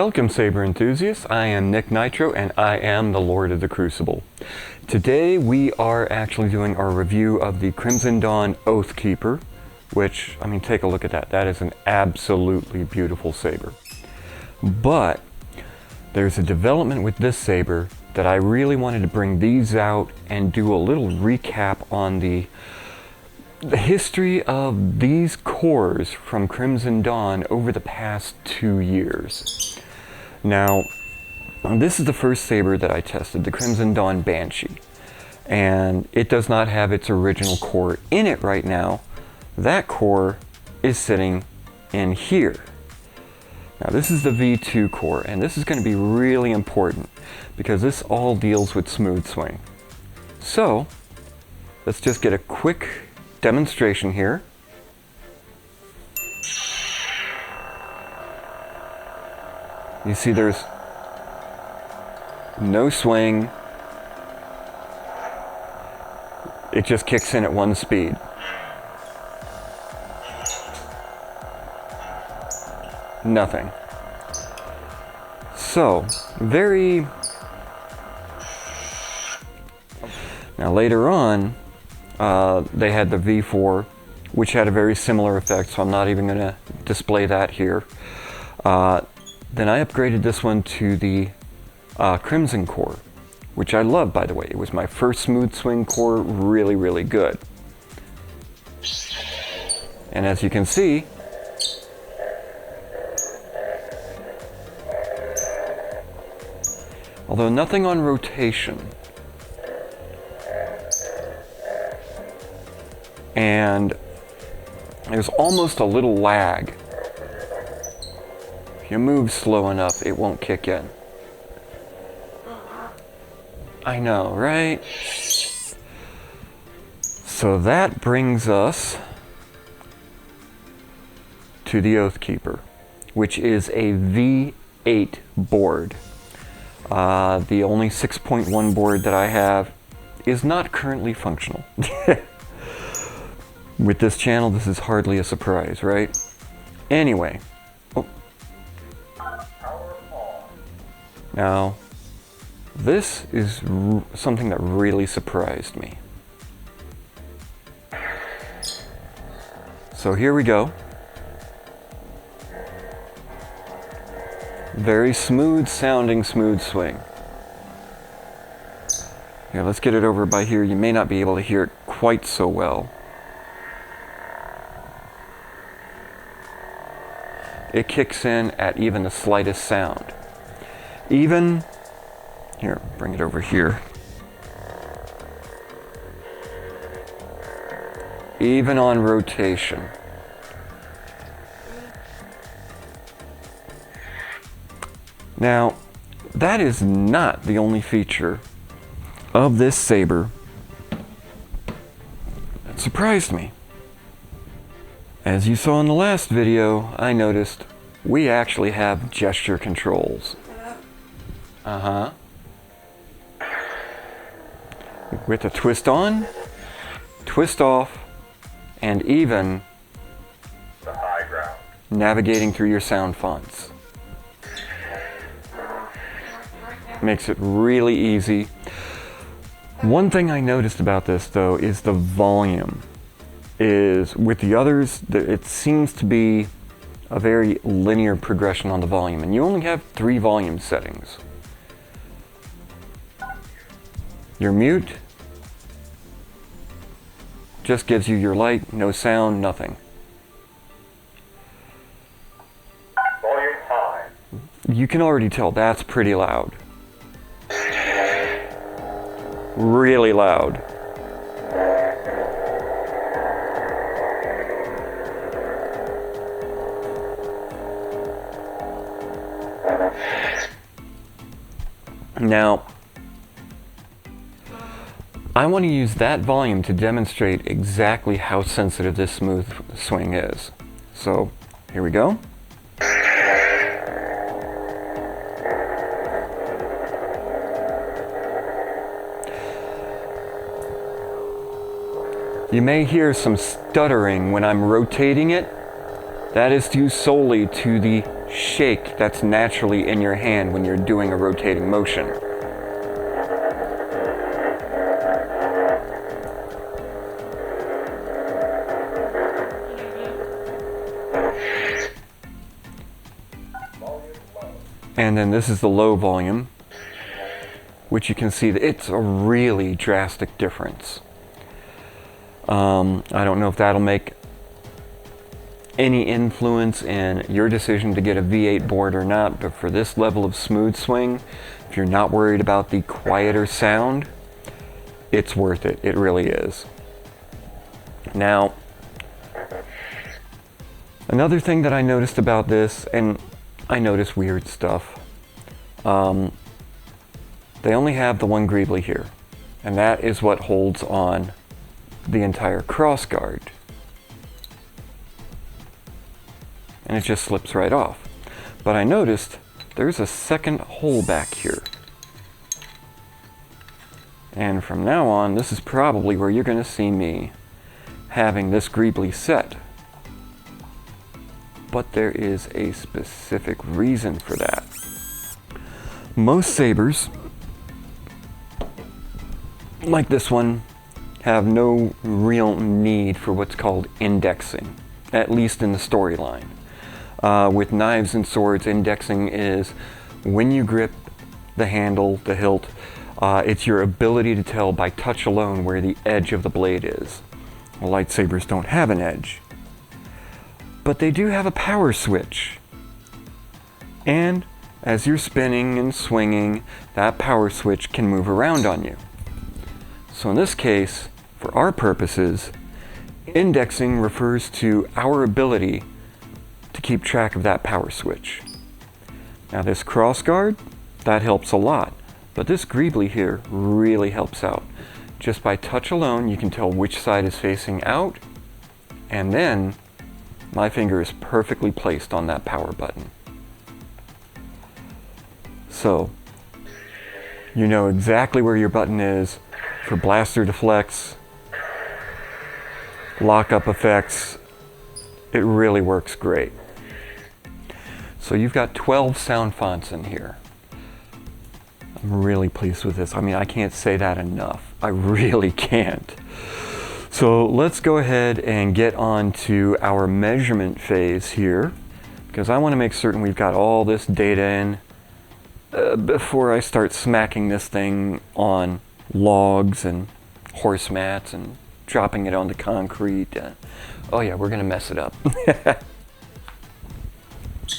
Welcome, saber enthusiasts. I am Nick Nitro, and I am the Lord of the Crucible. Today we are actually doing our review of the Crimson Dawn Oathkeeper, which, I mean, take a look at that. That is an absolutely beautiful saber. But there's a development with this saber that I really wanted to bring these out and do a little recap on the history of these cores from Crimson Dawn over the past 2 years. Now, this is the first saber that I tested, the Crimson Dawn Banshee, and it does not have its original core in it right now. That core is sitting in here. Now, this is the V2 core, and this is going to be really important because this all deals with smooth swing. So, let's just get a quick demonstration here. You see there's no swing. It just kicks in at one speed. Nothing. So, Now later on, they had the V4, which had a very similar effect, so I'm not even going to display that here. Then I upgraded this one to the Crimson core, which I love, by the way. It was my first smooth swing core, really, really good. And as you can see, although nothing on rotation, and there's almost a little lag. If you move slow enough, it won't kick in. I know, right? So that brings us to the Oathkeeper, which is a V8 board. The only 6.1 board that I have is not currently functional. With this channel, this is hardly a surprise, right? Anyway. Oh. Now, this is something that really surprised me. So here we go. Very smooth sounding, smooth swing. Here, let's get it over by here. You may not be able to hear it quite so well. It kicks in at even the slightest sound. Even, here, bring it over here. Even on rotation. Now, that is not the only feature of this saber that surprised me. As you saw in the last video, I noticed we actually have gesture controls. With a twist on, twist off, and even the high ground. Navigating through your sound fonts. Makes it really easy. One thing I noticed about this, though, is the volume. With the others, it seems to be a very linear progression on the volume, and you only have 3 volume settings. Your mute just gives you your light, no sound, nothing. Volume high. You can already tell that's pretty loud. Really loud. Now, I want to use that volume to demonstrate exactly how sensitive this smooth swing is. So, here we go. You may hear some stuttering when I'm rotating it. That is due solely to the shake that's naturally in your hand when you're doing a rotating motion. And then this is the low volume, which you can see that it's a really drastic difference. I don't know if that'll make any influence in your decision to get a V8 board or not, but for this level of smooth swing, if you're not worried about the quieter sound, it's worth it. It really is. Now, another thing that I noticed about this, and I notice weird stuff, they only have the one greebly here, and that is what holds on the entire cross guard. And it just slips right off. But I noticed there's a second hole back here. And from now on, this is probably where you're going to see me having this greebly set. But there is a specific reason for that. Most sabers, like this one, have no real need for what's called indexing, at least in the storyline. With knives and swords, indexing is when you grip the handle, the hilt, it's your ability to tell by touch alone where the edge of the blade is. Well, lightsabers don't have an edge, but they do have a power switch. And as you're spinning and swinging, that power switch can move around on you. So in this case, for our purposes, indexing refers to our ability to keep track of that power switch. Now this cross guard, that helps a lot, but this greebly here really helps out. Just by touch alone, you can tell which side is facing out, and then my finger is perfectly placed on that power button. So, you know exactly where your button is for blaster deflects, lockup effects. It really works great. So you've got 12 sound fonts in here. I'm really pleased with this. I mean, I can't say that enough. I really can't. So let's go ahead and get on to our measurement phase here, because I want to make certain we've got all this data in before I start smacking this thing on logs and horse mats and dropping it onto concrete. Oh yeah, we're going to mess it up.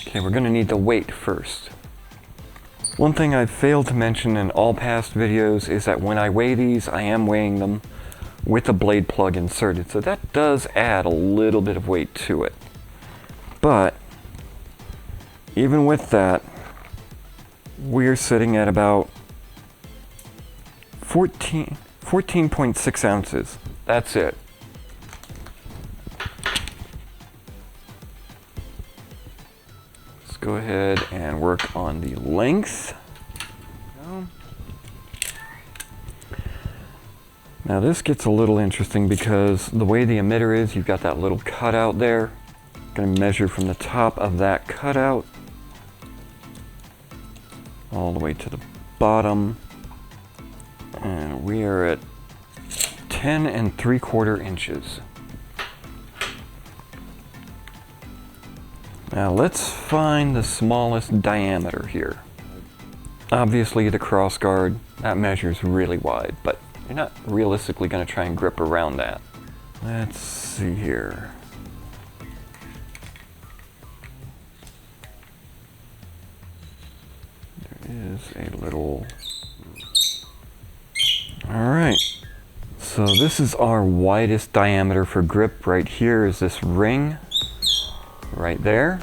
Okay, we're going to need the weight first. One thing I've failed to mention in all past videos is that when I weigh these, I am weighing them with a blade plug inserted. So that does add a little bit of weight to it. But even with that, we're sitting at about 14.6 ounces. That's it. Let's go ahead and work on the length. Now this gets a little interesting because the way the emitter is, you've got that little cutout there. I'm going to measure from the top of that cutout all the way to the bottom. And we are at 10 3/4 inches. Now let's find the smallest diameter here. Obviously the cross guard, that measures really wide, but you're not realistically going to try and grip around that. Let's see here. There is a little... Alright, so this is our widest diameter for grip. Right here is this ring, right there.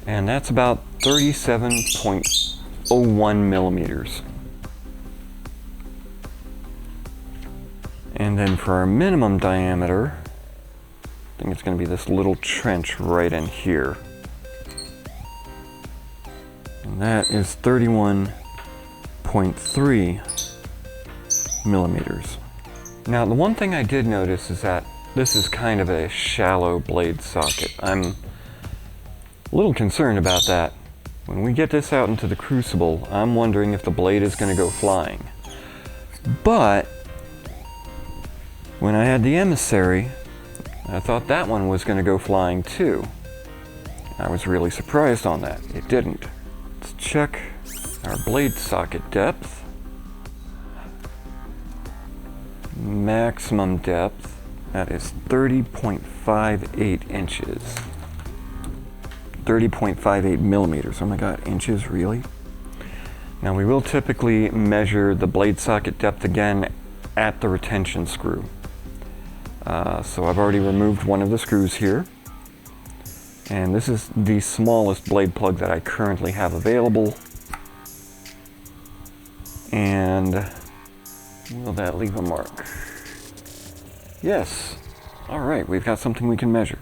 And that's about 37.01 millimeters. And then for our minimum diameter, I think it's going to be this little trench right in here. And that is 31.3 millimeters. Now the one thing I did notice is that this is kind of a shallow blade socket. I'm A little concerned about that. When we get this out into the Crucible, I'm wondering if the blade is going to go flying. But when I had the Emissary, I thought that one was going to go flying too. I was really surprised on that. It didn't. Let's check our blade socket depth. Maximum depth, that is 30.58 inches. 30.58 millimeters. Oh my god, inches, really? Now we will typically measure the blade socket depth again at the retention screw. So I've already removed one of the screws here. And this is the smallest blade plug that I currently have available. And will that leave a mark? Yes. All right, we've got something we can measure.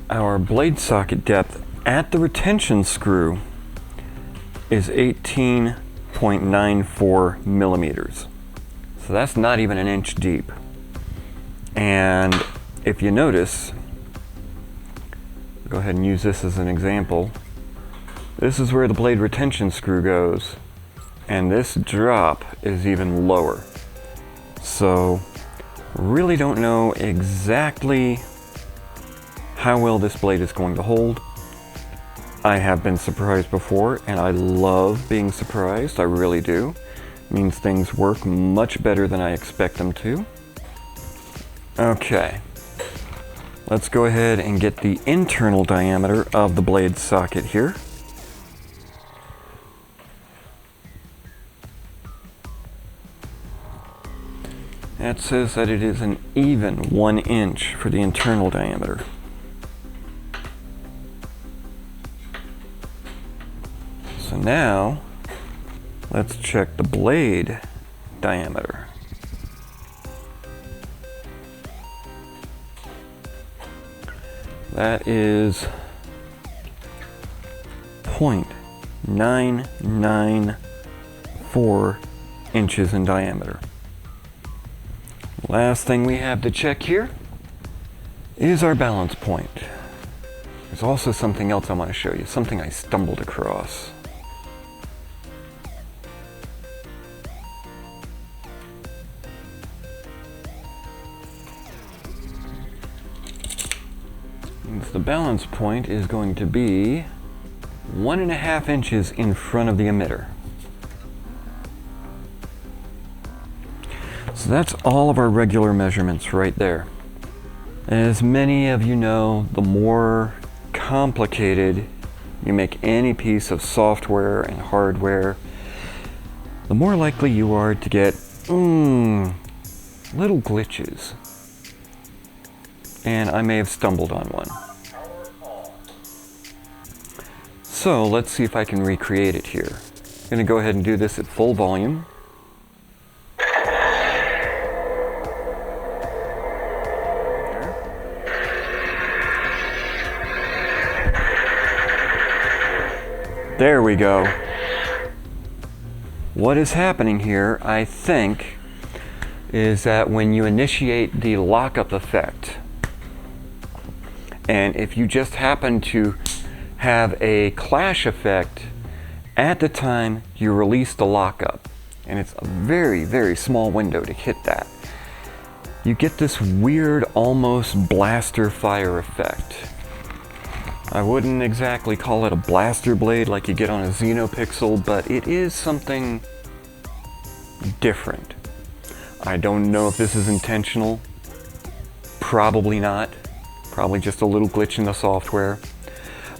Our blade socket depth at the retention screw is 18.94 millimeters. So that's not even an inch deep. And if you notice, go ahead and use this as an example. This is where the blade retention screw goes, and this drop is even lower. So really don't know exactly how well this blade is going to hold. I have been surprised before, and I love being surprised. I really do. It means things work much better than I expect them to. Okay, let's go ahead and get the internal diameter of the blade socket here. That says that it is an even 1 inch for the internal diameter. So now, let's check the blade diameter. That is 0.994 inches in diameter. Last thing we have to check here is our balance point. There's also something else I want to show you, something I stumbled across. The balance point is going to be 1.5 inches in front of the emitter. So that's all of our regular measurements right there. As many of you know, the more complicated you make any piece of software and hardware, the more likely you are to get little glitches. And I may have stumbled on one. So let's see if I can recreate it here. I'm going to go ahead and do this at full volume. There we go. What is happening here, I think, is that when you initiate the lockup effect, and if you just happen to have a clash effect at the time you release the lockup, and it's a very, very small window to hit that, you get this weird, almost blaster fire effect. I wouldn't exactly call it a blaster blade like you get on a Xenopixel, but it is something different. I don't know if this is intentional. Probably not. Probably just a little glitch in the software.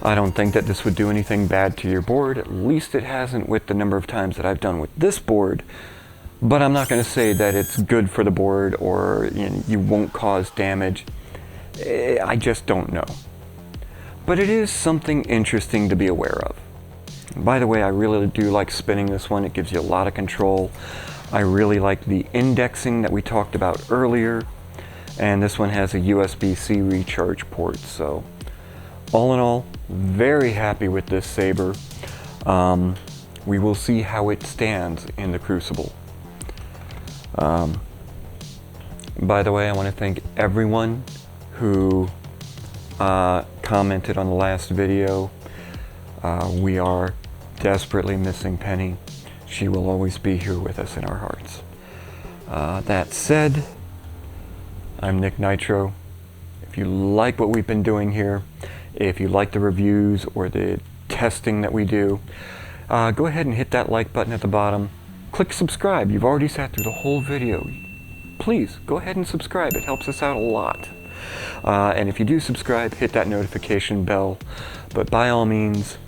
I don't think that this would do anything bad to your board. At least it hasn't with the number of times that I've done with this board. But I'm not going to say that it's good for the board or you won't cause damage. I just don't know. But it is something interesting to be aware of. And by the way, I really do like spinning this one. It gives you a lot of control. I really like the indexing that we talked about earlier. And this one has a USB-C recharge port. So all in all, very happy with this saber. We will see how it stands in the Crucible. By the way, I want to thank everyone who commented on the last video. We are desperately missing Penny. She will always be here with us in our hearts. That said, I'm Nick Nitro. If you like what we've been doing here, if you like the reviews or the testing that we do, go ahead and hit that like button at the bottom. Click subscribe. You've already sat through the whole video. Please go ahead and subscribe. It helps us out a lot. And if you do subscribe, hit that notification bell. But by all means,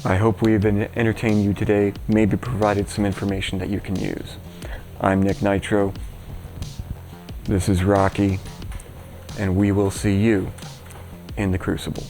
I hope we've entertained you today, maybe provided some information that you can use. I'm Nick Nitro. This is Rocky, and we will see you in the Crucible.